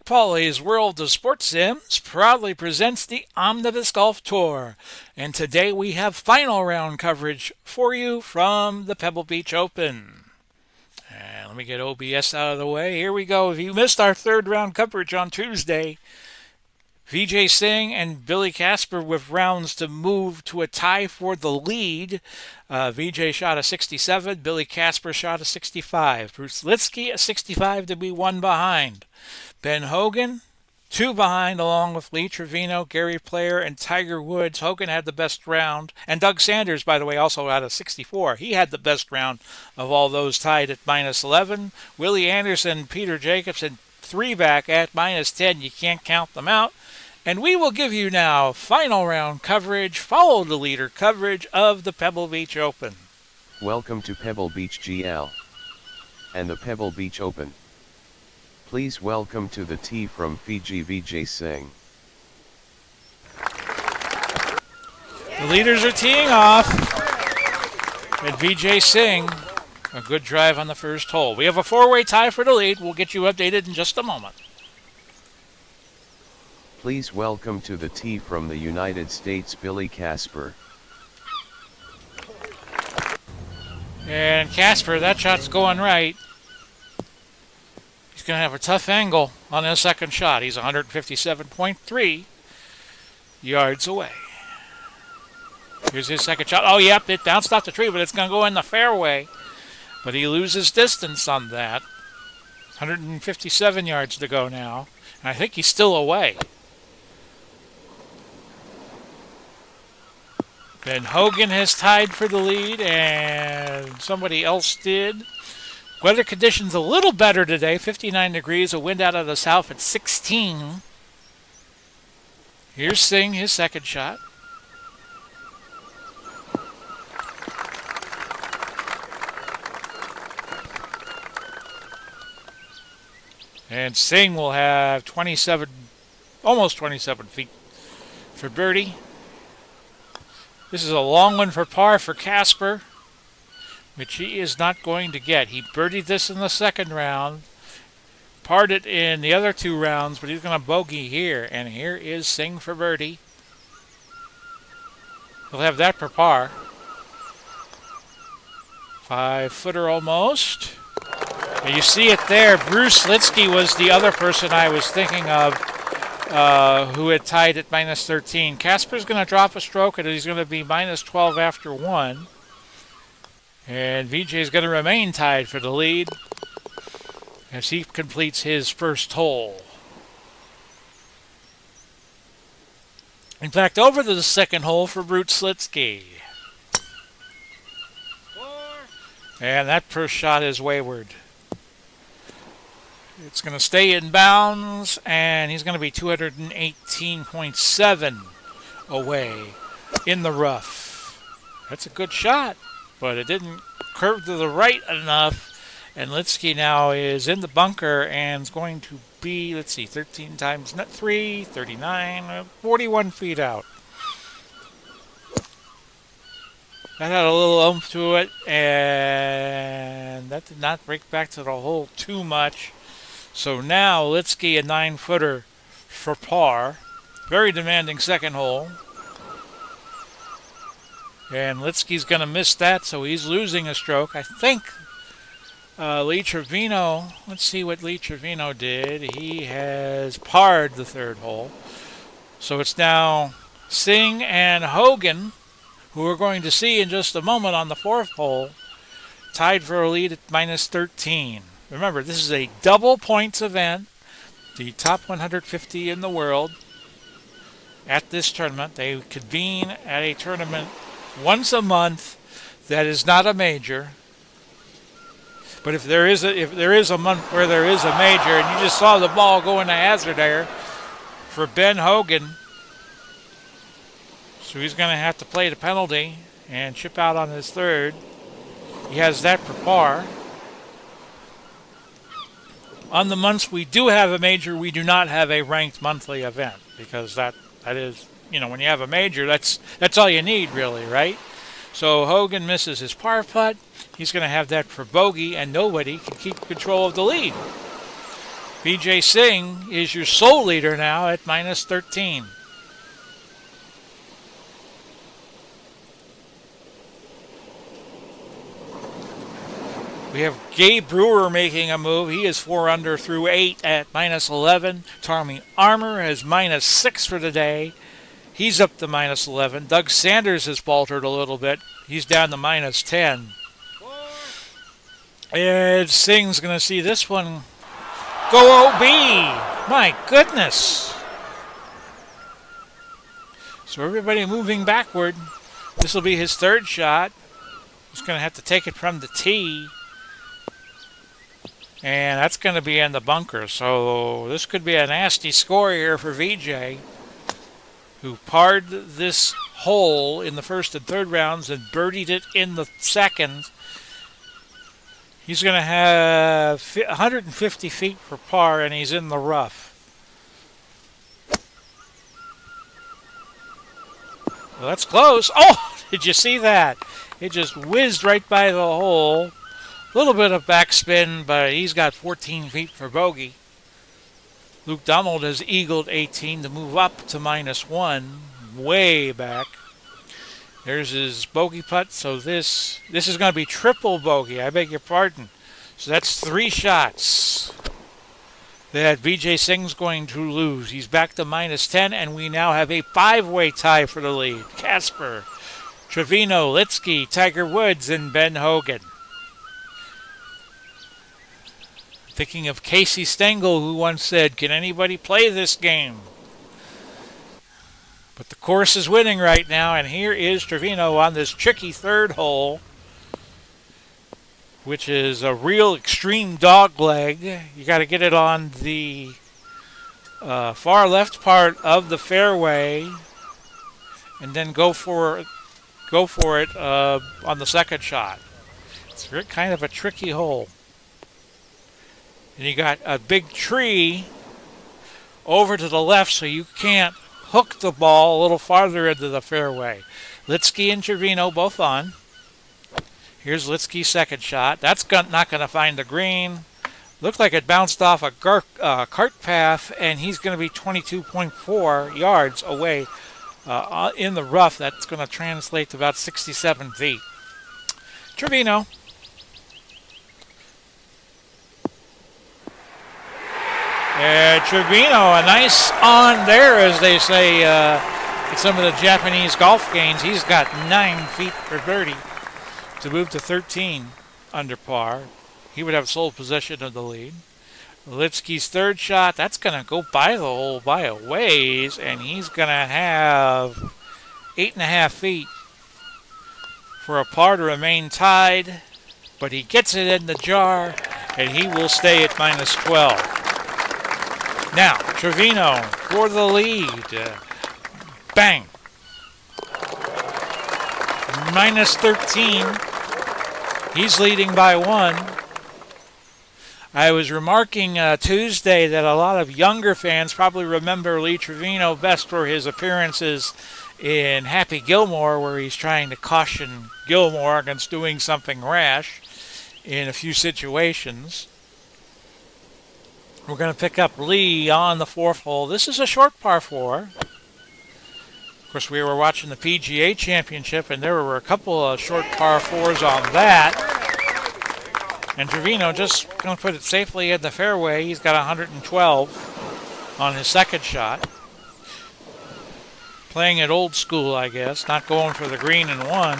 Paulie's World of Sports Sims proudly presents the Omnibus Golf Tour, and today we have final round coverage for you from the Pebble Beach Open. And let me get OBS out of the way. Here we go. If you missed our third round coverage on Tuesday, Vijay Singh and Billy Casper with rounds to move to a tie for the lead. Vijay shot a 67, Billy Casper shot a 65. Bruce Litsky a 65 to be one behind. Ben Hogan, two behind, along with Lee Trevino, Gary Player, and Tiger Woods. Hogan had the best round. And Doug Sanders, by the way, also had a 64. He had the best round of all those tied at minus 11. Willie Anderson, Peter Jacobson, three back at minus 10. You can't count them out. And we will give you now final round coverage, follow the leader coverage of the Pebble Beach Open. Welcome to Pebble Beach GL and the Pebble Beach Open. Please welcome to the tee from Fiji Vijay Singh. The leaders are teeing off. And Vijay Singh, a good drive on the first hole. We have a four-way tie for the lead. We'll get you updated in just a moment. Please welcome to the tee from the United States, Billy Casper. And Casper, that shot's going right. He's going to have a tough angle on his second shot. He's 157.3 yards away. Here's his second shot. Oh, yep, it bounced off the tree, but it's going to go in the fairway. But he loses distance on that. 157 yards to go now. And I think he's still away. Ben Hogan has tied for the lead, and somebody else did. Weather conditions a little better today, 59 degrees, a wind out of the south at 16. Here's Singh, his second shot. And Singh will have 27, almost 27 feet for birdie. This is a long one for par for Casper, which he is not going to get. He birdied this in the second round, parred it in the other two rounds, but he's going to bogey here. And here is Singh for birdie. He'll have that for par. 5-footer almost. And you see it there. Bruce Litsky was the other person I was thinking of, who had tied at minus 13. Casper's going to drop a stroke, and he's going to be minus 12 after one. And Vijay's going to remain tied for the lead as he completes his first hole. In fact, over to the second hole for Bruce Litsky. And that first shot is wayward. It's going to stay in bounds, and he's going to be 218.7 away in the rough. That's a good shot, but it didn't curve to the right enough. And Litsky now is in the bunker and is going to be, let's see, 13 times 3, 39, 41 feet out. That had a little oomph to it, and that did not break back to the hole too much. So now Litsky a 9-footer for par. Very demanding second hole. And Litsky's going to miss that, so he's losing a stroke. I think Lee Trevino, let's see what Lee Trevino did. He has parred the third hole. So it's now Singh and Hogan, who we're going to see in just a moment on the fourth hole, tied for a lead at minus 13. Remember, this is a double points event. The top 150 in the world at this tournament. They convene at a tournament once a month that is not a major. But if there is a month where there is a major, and you just saw the ball go into hazard there for Ben Hogan, so he's going to have to play the penalty and chip out on his third. He has that for par. On the months we do have a major, we do not have a ranked monthly event, because that is, when you have a major, that's all you need really, right? So Hogan misses his par putt. He's going to have that for bogey, and nobody can keep control of the lead. Vijay Singh is your sole leader now at minus 13. We have Gabe Brewer making a move. He is 4 under through 8 at minus 11. Tommy Armour has minus 6 for the day. He's up to minus 11. Doug Sanders has faltered a little bit. He's down to minus 10. And Singh's going to see this one go OB. My goodness. So everybody moving backward. This will be his third shot. He's going to have to take it from the tee. And that's going to be in the bunker. So this could be a nasty score here for Vijay, who parred this hole in the first and third rounds and birdied it in the second. He's going to have 150 feet for par, and he's in the rough. Well, that's close. Oh, did you see that? It just whizzed right by the hole. A little bit of backspin, but he's got 14 feet for bogey. Luke Donald has eagled 18 to move up to minus 1, way back. There's his bogey putt, so this is going to be triple bogey, I beg your pardon. So that's 3 shots that Vijay Singh's going to lose. He's back to minus 10, and we now have a 5-way tie for the lead. Casper, Trevino, Litsky, Tiger Woods, and Ben Hogan. Thinking of Casey Stengel, who once said, "Can anybody play this game?" But the course is winning right now, and here is Trevino on this tricky third hole, which is a real extreme dog leg. You got to get it on the far left part of the fairway, and then go for it on the second shot. It's kind of a tricky hole. And you got a big tree over to the left, so you can't hook the ball a little farther into the fairway. Litsky and Trevino both on. Here's Litsky's second shot. That's not going to find the green. Looked like it bounced off a cart path, and he's going to be 22.4 yards away in the rough. That's going to translate to about 67 feet. Trevino. Trevino, a nice on there, as they say in some of the Japanese golf games. He's got 9 feet for birdie to move to 13 under par. He would have sole possession of the lead. Litsky's third shot, that's going to go by the hole by a ways, and he's going to have 8.5 feet for a par to remain tied, but he gets it in the jar, and he will stay at minus 12. Now, Trevino for the lead. Bang. Minus 13. He's leading by 1. I was remarking Tuesday that a lot of younger fans probably remember Lee Trevino best for his appearances in Happy Gilmore, where he's trying to caution Gilmore against doing something rash in a few situations. We're going to pick up Lee on the fourth hole. This is a short par 4. Of course, we were watching the PGA Championship, and there were a couple of short par 4s on that. And Trevino just going to put it safely in the fairway. He's got 112 on his second shot. Playing it old school, I guess. Not going for the green in 1.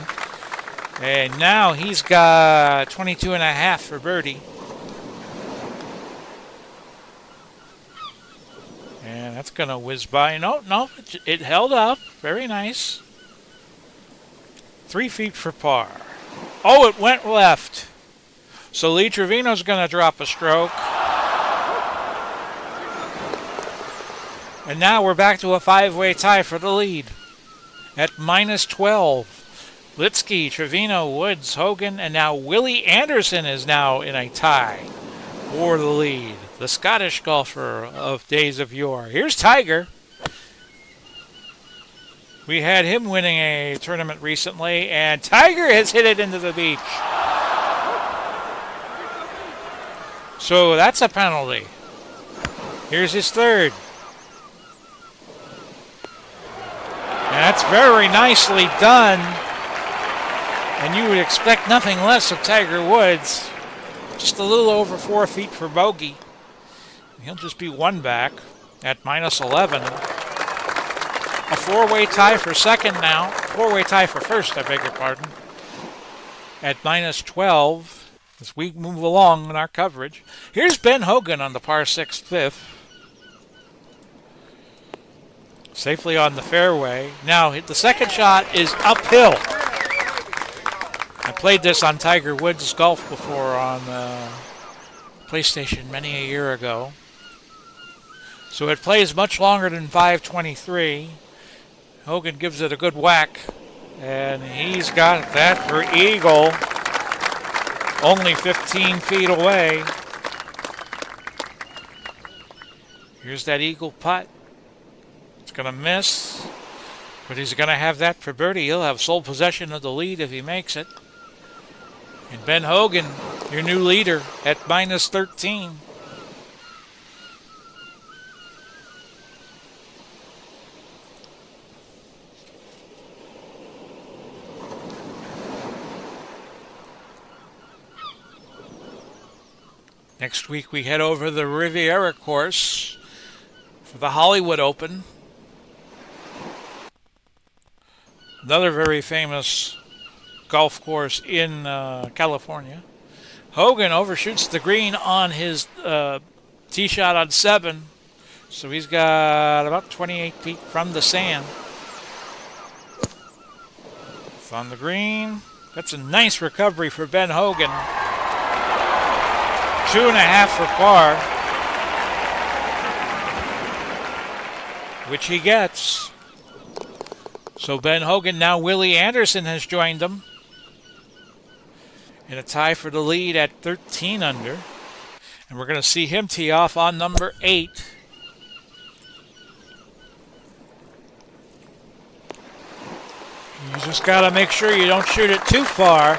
And now he's got 22.5 for birdie. And that's going to whiz by. No, it held up. Very nice. 3 feet for par. Oh, it went left. So Lee Trevino's going to drop a stroke. And now we're back to a 5-way tie for the lead. At minus 12. Litsky, Trevino, Woods, Hogan, and now Willie Anderson is now in a tie for the lead. The Scottish golfer of days of yore. Here's Tiger. We had him winning a tournament recently, and Tiger has hit it into the beach. So that's a penalty. Here's his third. And that's very nicely done. And you would expect nothing less of Tiger Woods. Just a little over 4 feet for bogey. He'll just be one back at minus 11. A four-way tie for second now. Four-way tie for first, I beg your pardon. At minus 12 as we move along in our coverage. Here's Ben Hogan on the par 6 fifth. Safely on the fairway. Now, the second shot is uphill. I played this on Tiger Woods Golf before on PlayStation many a year ago. So it plays much longer than 523. Hogan gives it a good whack. And he's got that for eagle. Only 15 feet away. Here's that eagle putt. It's going to miss. But he's going to have that for birdie. He'll have sole possession of the lead if he makes it. And Ben Hogan, your new leader, at minus 13. Next week we head over the Riviera course for the Hollywood Open. Another very famous golf course in California. Hogan overshoots the green on his tee shot on 7. So he's got about 28 feet from the sand. It's on the green. That's a nice recovery for Ben Hogan. 2.5 for par, which he gets. So Ben Hogan, now Willie Anderson has joined them in a tie for the lead at 13 under. And we're going to see him tee off on number 8. You just got to make sure you don't shoot it too far.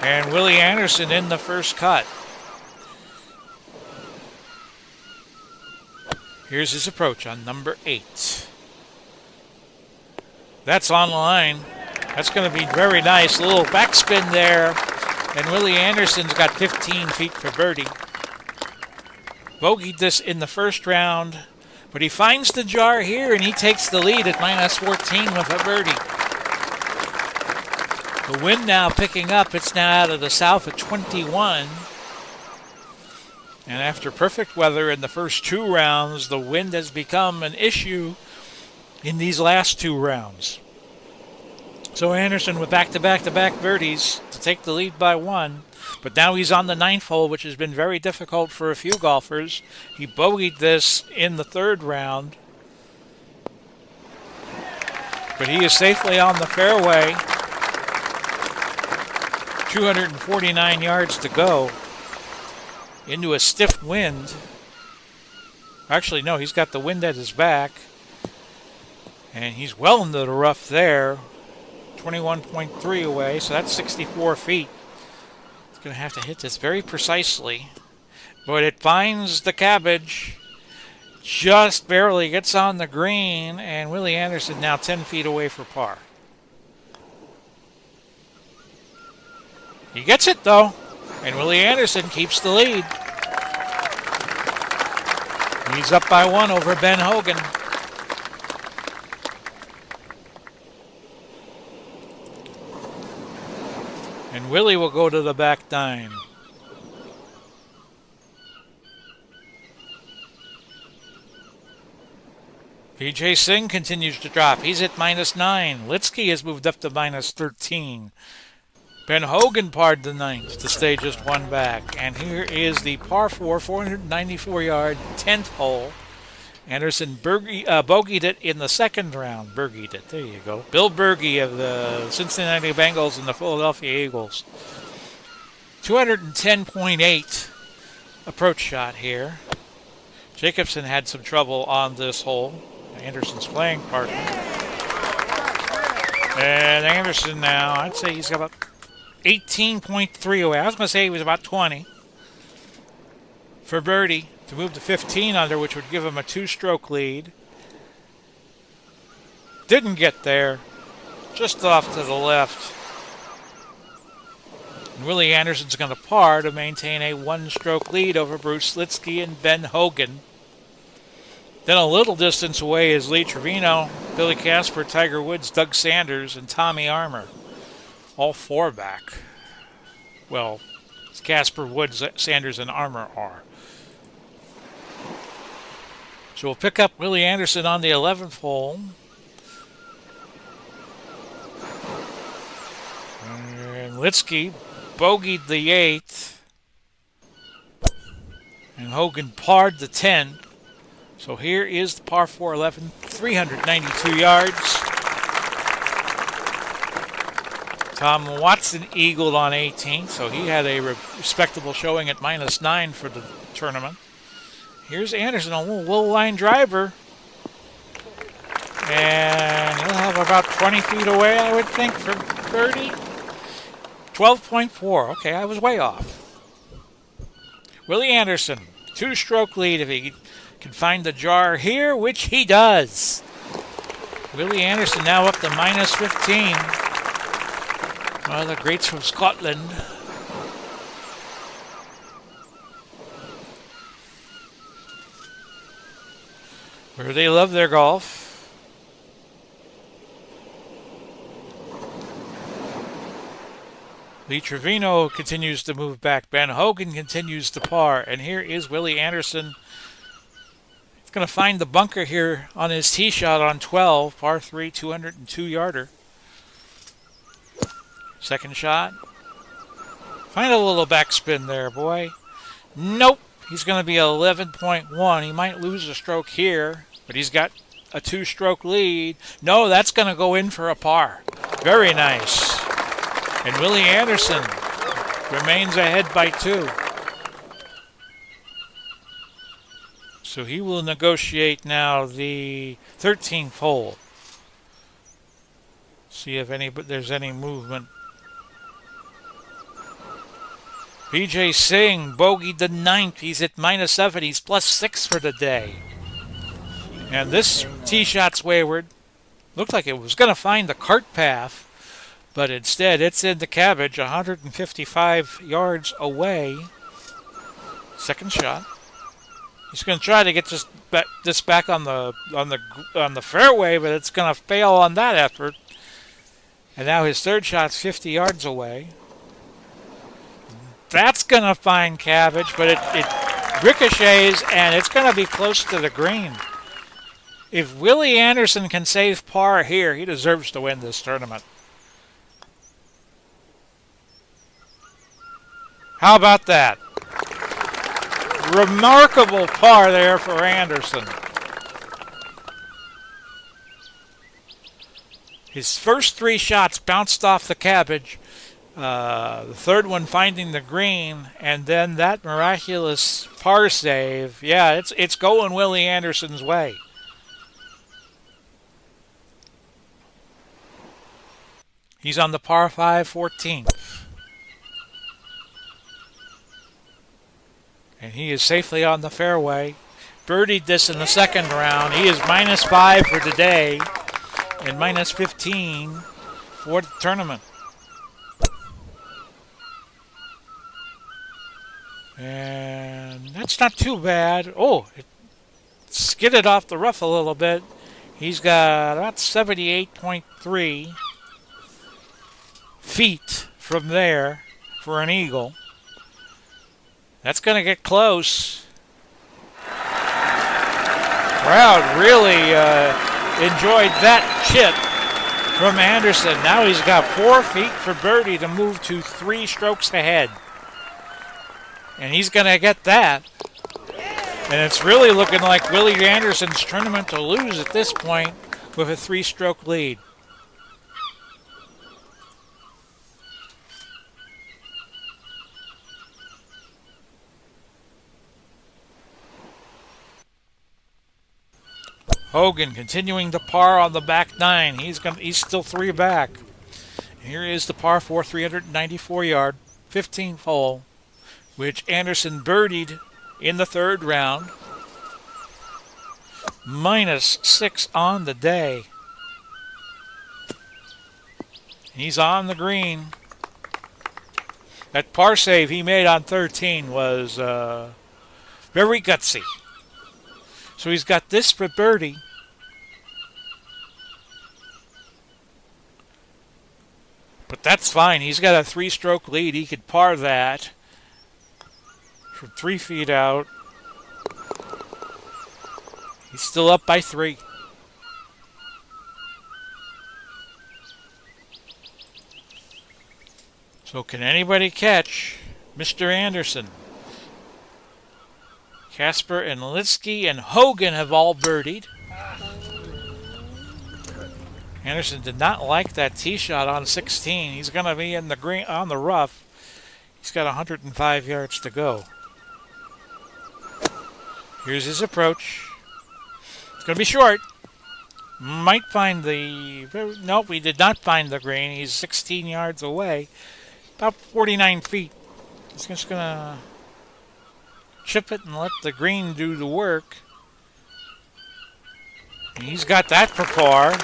And Willie Anderson in the first cut. Here's his approach on number 8. That's on the line. That's going to be very nice. A little backspin there. And Willie Anderson's got 15 feet for birdie. Bogeyed this in the first round. But he finds the jar here and he takes the lead at minus 14 with a birdie. The wind now picking up. It's now out of the south at 21. And after perfect weather in the first 2 rounds, the wind has become an issue in these last 2 rounds. So Anderson with back-to-back-to-back birdies to take the lead by 1. But now he's on the 9th hole, which has been very difficult for a few golfers. He bogeyed this in the 3rd round. But he is safely on the fairway. 249 yards to go into a stiff wind. Actually, no, he's got the wind at his back. And he's well into the rough there. 21.3 away, so that's 64 feet. He's going to have to hit this very precisely. But it finds the cabbage. Just barely gets on the green. And Willie Anderson now 10 feet away for par. He gets it, though, and Willie Anderson keeps the lead. He's up by 1 over Ben Hogan. And Willie will go to the back 9. Vijay Singh continues to drop. He's at minus 9. Litsky has moved up to minus 13. Ben Hogan parred the 9th to stay just 1 back. And here is the par 4, 494-yard, 10th hole. Anderson bogeyed it in the 2nd round. Bogeyed it. There you go. Bill Bergey of the Cincinnati Bengals and the Philadelphia Eagles. 210.8 approach shot here. Jacobson had some trouble on this hole. Anderson's playing partner. And Anderson now, I'd say he's got about 18.3 away. I was going to say he was about 20. for birdie to move to 15 under, which would give him a 2-stroke lead. Didn't get there. Just off to the left. And Willie Anderson's going to par to maintain a 1-stroke lead over Bruce Litsky and Ben Hogan. Then a little distance away is Lee Trevino, Billy Casper, Tiger Woods, Doug Sanders, and Tommy Armour. All 4 back. Well, Casper, Woods, Sanders, and Armour are. So we'll pick up Willie Anderson on the 11th hole. And Litsky bogeyed the 8th. And Hogan parred the 10. So here is the par 4 11, 392 yards. Tom Watson eagled on 18, so he had a respectable showing at -9 for the tournament. Here's Anderson, a little line driver. And he'll have about 20 feet away, I would think, for birdie. 12.4. Okay, I was way off. Willie Anderson, 2-stroke lead if he can find the jar here, which he does. Willie Anderson now up to -15. One of the greats from Scotland. Where they love their golf. Lee Trevino continues to move back. Ben Hogan continues to par. And here is Willie Anderson. He's going to find the bunker here on his tee shot on 12. Par 3, 202-yarder. Second shot. Find a little backspin there, boy. Nope. He's going to be 11.1. He might lose a stroke here, but he's got a 2-stroke lead. No, that's going to go in for a par. Very nice. And Willie Anderson remains ahead by 2. So he will negotiate now the 13th hole. See if there's any movement. Vijay Singh bogeyed the 9th. He's at -7. He's +6 for the day. And this tee shot's wayward. Looked like it was going to find the cart path, but instead it's in the cabbage, 155 yards away. Second shot. He's going to try to get this back on the fairway, but it's going to fail on that effort. And now his third shot's 50 yards away. That's going to find cabbage, but it ricochets, and it's going to be close to the green. If Willie Anderson can save par here, he deserves to win this tournament. How about that? Remarkable par there for Anderson. His first 3 shots bounced off the cabbage. The third one finding the green, and then that miraculous par save. Yeah, it's going Willie Anderson's way. He's on the par 5 14th. And he is safely on the fairway. Birdied this in the second round. He is -5 for today and -15 for the tournament. And that's not too bad. Oh, it skidded off the rough a little bit. He's got about 78.3 feet from there for an eagle. That's going to get close. Crowd really enjoyed that chip from Anderson. Now he's got 4 feet for birdie to move to 3 strokes ahead. And he's going to get that. And it's really looking like Willie Anderson's tournament to lose at this point with a 3-stroke lead. Hogan continuing to par on the back 9. He's still 3 back. Here is the par 4, 394-yard, 15th hole, which Anderson birdied in the third round. -6 on the day. He's on the green. That par save he made on 13 was very gutsy. So he's got this for birdie. But that's fine. He's got a 3-stroke lead. He could par that from 3 feet out. He's still up by 3. So can anybody catch Mr. Anderson? Casper and Litsky and Hogan have all birdied. Anderson did not like that tee shot on 16. He's going to be in the green on the rough. He's got 105 yards to go. Here's his approach. It's going to be short. Might find the... Nope, he did not find the green. He's 16 yards away. About 49 feet. He's just going to chip it and let the green do the work. And he's got that for par.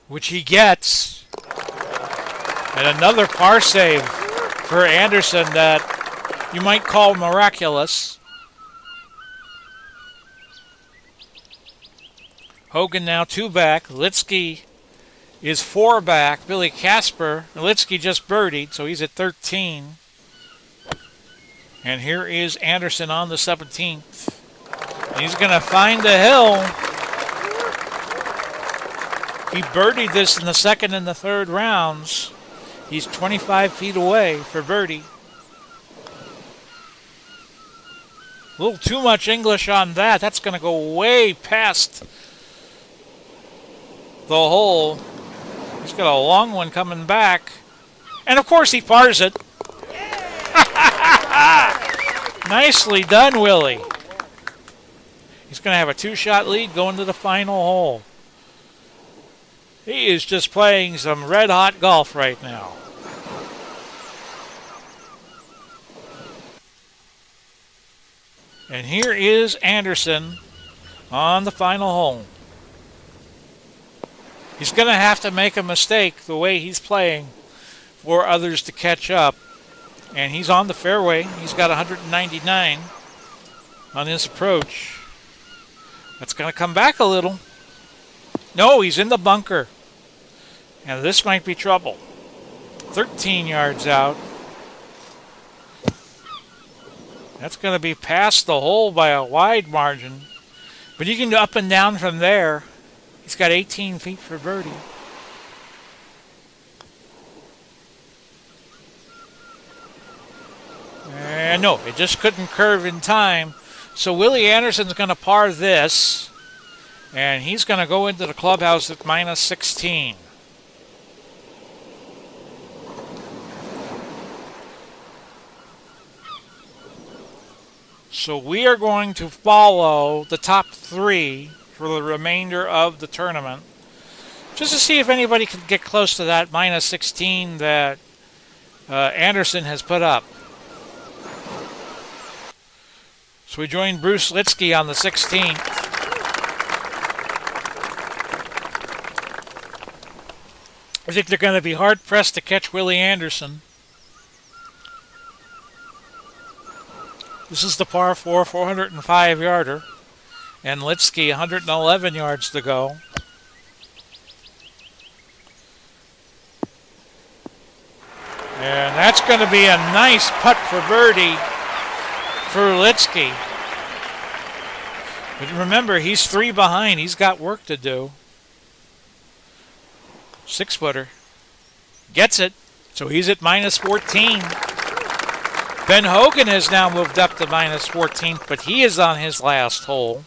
Which he gets. And another par save for Anderson that you might call miraculous. Hogan now 2 back. Litsky is 4 back. Billy Casper. Litsky just birdied, so he's at 13. And here is Anderson on the 17th. He's going to find the hill. He birdied this in the second and the third rounds. He's 25 feet away for birdie. A little too much English on that. That's going to go way past the hole. He's got a long one coming back. And of course he pars it. Nicely done, Willie. He's going to have a 2-shot lead going to the final hole. He is just playing some red-hot golf right now. And here is Anderson on the final hole. He's going to have to make a mistake the way he's playing for others to catch up. And he's on the fairway. He's got 199 on his approach. That's going to come back a little. No, he's in the bunker. And this might be trouble. 13 yards out. That's going to be past the hole by a wide margin. But you can go up and down from there. He's got 18 feet for birdie. And no, it just couldn't curve in time. So Willie Anderson's going to par this. And he's going to go into the clubhouse at -16. So we are going to follow the top 3 for the remainder of the tournament, just to see if anybody can get close to that -16 that Anderson has put up. So we join Bruce Litsky on the 16th. I think they're going to be hard-pressed to catch Willie Anderson. This is the par 4, 405-yarder. And Litsky, 111 yards to go. And that's going to be a nice putt for birdie for Litsky. But remember, he's 3 behind. He's got work to do. 6-footer. Gets it. So he's at -14. Ben Hogan has now moved up to -14, but he is on his last hole.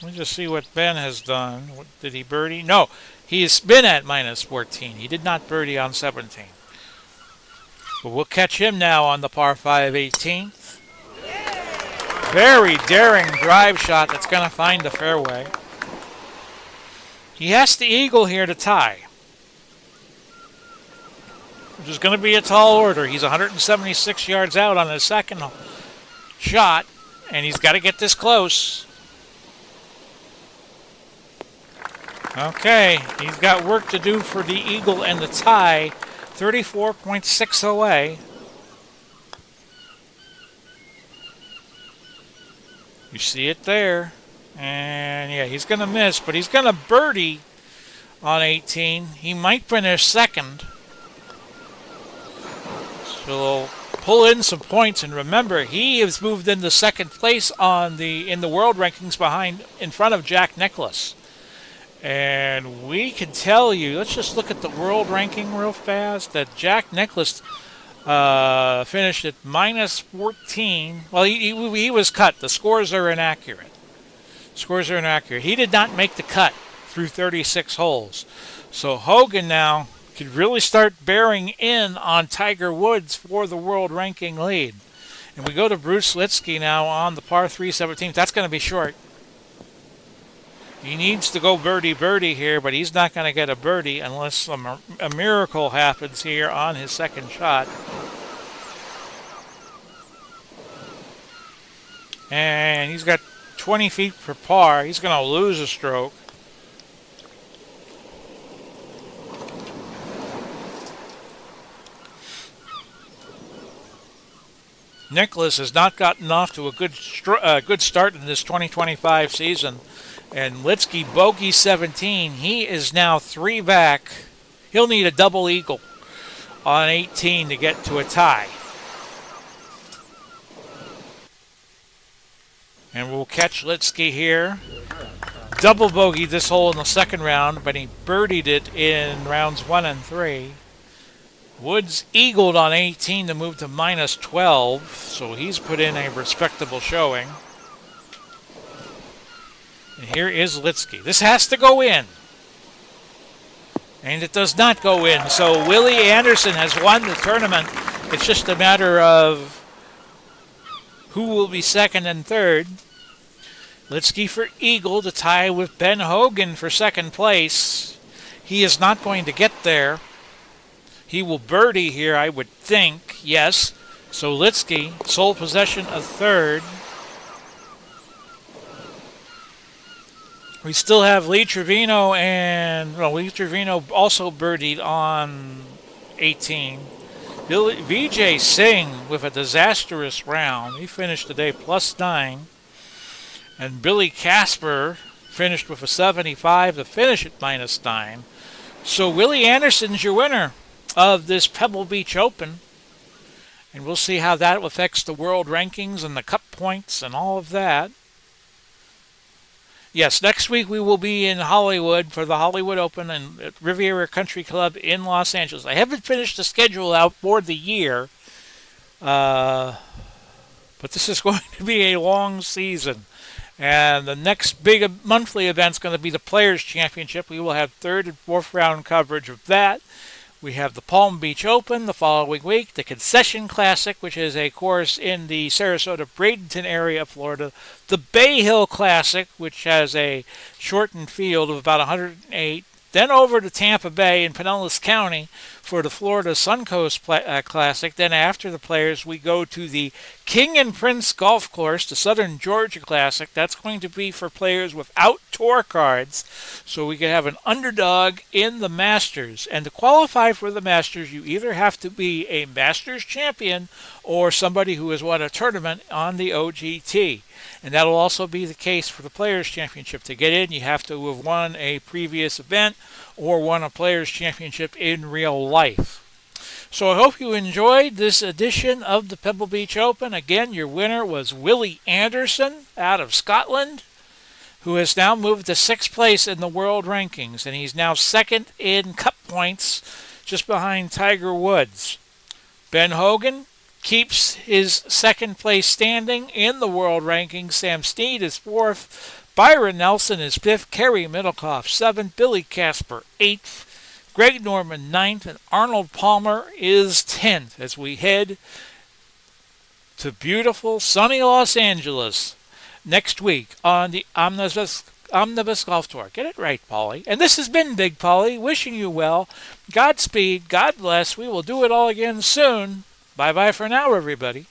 Let me just see what Ben has done. What, did he birdie? No, he's been at -14. He did not birdie on 17. But we'll catch him now on the par 5 18th. Very daring drive shot that's going to find the fairway. He has to eagle here to tie. which is going to be a tall order. He's 176 yards out on his second shot, and he's got to get this close. Okay, he's got work to do for the eagle and the tie. 34.6 away. You see it there. And yeah, he's going to miss, but he's going to birdie on 18. He might finish second. So he'll pull in some points, and remember, he has moved into second place in the world rankings in front of Jack Nicklaus. And we can tell you, let's just look at the world ranking real fast, that Jack Nicklaus finished at minus 14. Well, he was cut. The scores are inaccurate. He did not make the cut through 36 holes. So Hogan now could really start bearing in on Tiger Woods for the world ranking lead. And we go to Bruce Litsky now on the par 3 17th. That's going to be short. He needs to go birdie here, but he's not going to get a birdie unless a miracle happens here on his second shot. And he's got 20 feet for par. He's going to lose a stroke. Nicklaus has not gotten off to a good start in this 2025 season. And Litsky bogey 17. He is now 3 back. He'll need a double eagle on 18 to get to a tie. And we'll catch Litsky here. Double bogey this hole in the second round, but he birdied it in rounds 1 and 3. Woods eagled on 18 to move to minus 12, so he's put in a respectable showing. And here is Litsky. This has to go in. And it does not go in. So Willie Anderson has won the tournament. It's just a matter of who will be second and third. Litsky for eagle to tie with Ben Hogan for second place. He is not going to get there. He will birdie here, I would think. Yes. So Litsky, sole possession of third. We still have Lee Trevino Lee Trevino also birdied on 18. Vijay Singh with a disastrous round. He finished today plus 9. And Billy Casper finished with a 75 to finish at minus 9. So Willie Anderson's your winner of this Pebble Beach Open. And we'll see how that affects the world rankings and the cup points and all of that. Yes, next week we will be in Hollywood for the Hollywood Open and at Riviera Country Club in Los Angeles. I haven't finished the schedule out for the year, but this is going to be a long season. And the next big monthly event is going to be the Players' Championship. We will have third and fourth round coverage of that. We have the Palm Beach Open the following week, the Concession Classic, which is a course in the Sarasota-Bradenton area of Florida, the Bay Hill Classic, which has a shortened field of about 108, then over to Tampa Bay in Pinellas County for the Florida Suncoast Classic. Then after the Players, we go to the King and Prince Golf Course, the Southern Georgia Classic. That's going to be for players without tour cards, so we can have an underdog in the Masters. And to qualify for the Masters, you either have to be a Masters champion or somebody who has won a tournament on the OGT. And that'll also be the case for the Players' Championship. To get in, you have to have won a previous event or won a Players' Championship in real life. So I hope you enjoyed this edition of the Pebble Beach Open. Again, your winner was Willie Anderson out of Scotland, who has now moved to 6th place in the world rankings, and he's now second in cup points, just behind Tiger Woods. Ben Hogan keeps his second place standing in the world rankings. Sam Snead is 4th. Byron Nelson is 5th. Kerry Middlecoff 7th. Billy Casper 8th. Greg Norman 9th. And Arnold Palmer is 10th as we head to beautiful sunny Los Angeles next week on the Omnibus Omnibus Golf Tour. Get it right, Polly. And this has been Big Polly, wishing you well. Godspeed, God bless. We will do it all again soon. Bye-bye for now, everybody.